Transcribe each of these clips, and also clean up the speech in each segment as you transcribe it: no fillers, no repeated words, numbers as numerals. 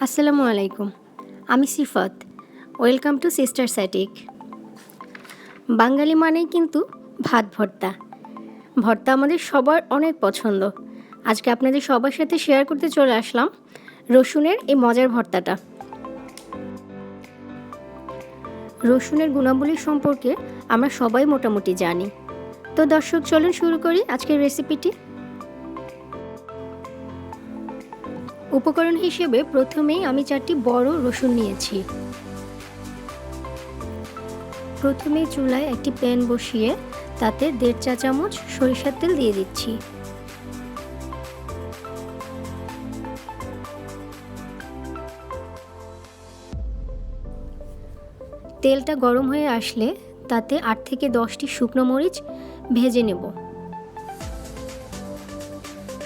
আসসালামু আলাইকুম, আমি সিফাত। ওয়েলকাম টু সিস্টার স্যাটিক। বাঙালি মানেই কিন্তু ভাত ভর্তা। ভর্তা আমাদের সবার অনেক পছন্দ। আজকে আপনাদের সবার সাথে শেয়ার করতে চলে আসলাম রসুনের এই মজার ভর্তাটা। রসুনের গুণাবলী সম্পর্কে আমরা সবাই মোটামুটি জানি। তো দর্শক, চলুন শুরু করি আজকের রেসিপিটি। উপকরণ হিসেবে প্রথমেই আমি 4টি বড় রসুন নিয়েছি। প্রথমে চুলায় একটি প্যান বসিয়ে তাতে 1.5 চা চামচ সরিষার তেল দিয়ে দিচ্ছি। তেলটা গরম হয়ে আসলে তাতে 8 থেকে 10টি শুকনো মরিচ ভেজে নেব।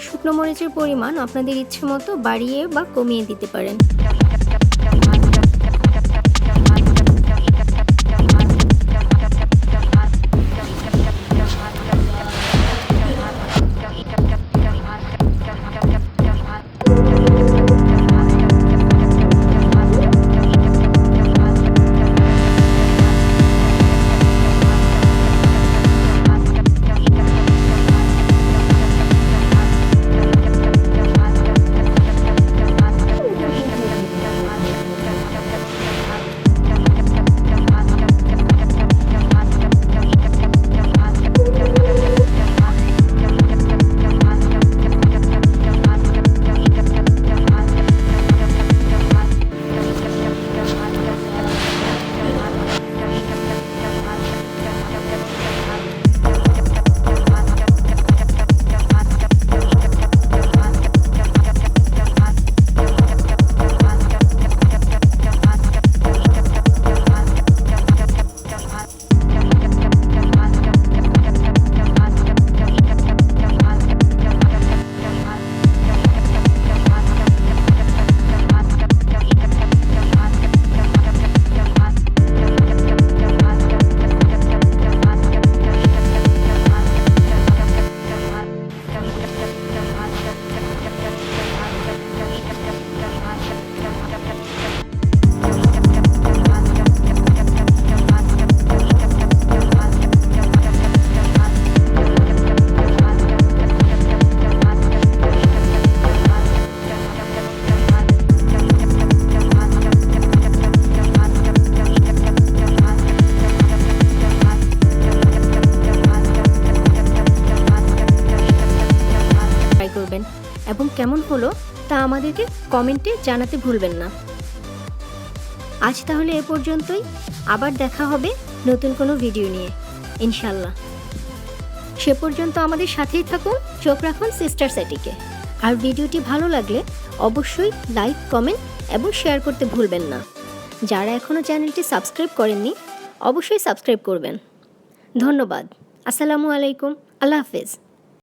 শুকনো মরিচের পরিমাণ আপনাদের ইচ্ছে মতো বাড়িয়ে বা কমিয়ে দিতে পারেন। করবেন এবং কেমন হলো তা আমাদেরকে কমেন্টে জানাতে ভুলবেন না। আজ তাহলে এ পর্যন্তই, আবার দেখা হবে নতুন কোনো ভিডিও নিয়ে ইনশাল্লাহ। সে পর্যন্ত আমাদের সাথেই থাকুন, চোখ রাখুন সিস্টার স্যাটিকে। আর ভিডিওটি ভালো লাগলে অবশ্যই লাইক, কমেন্ট এবং শেয়ার করতে ভুলবেন না। যারা এখনও চ্যানেলটি সাবস্ক্রাইব করেননি অবশ্যই সাবস্ক্রাইব করবেন। ধন্যবাদ। আসসালামু আলাইকুম। আল্লাহ হাফেজ।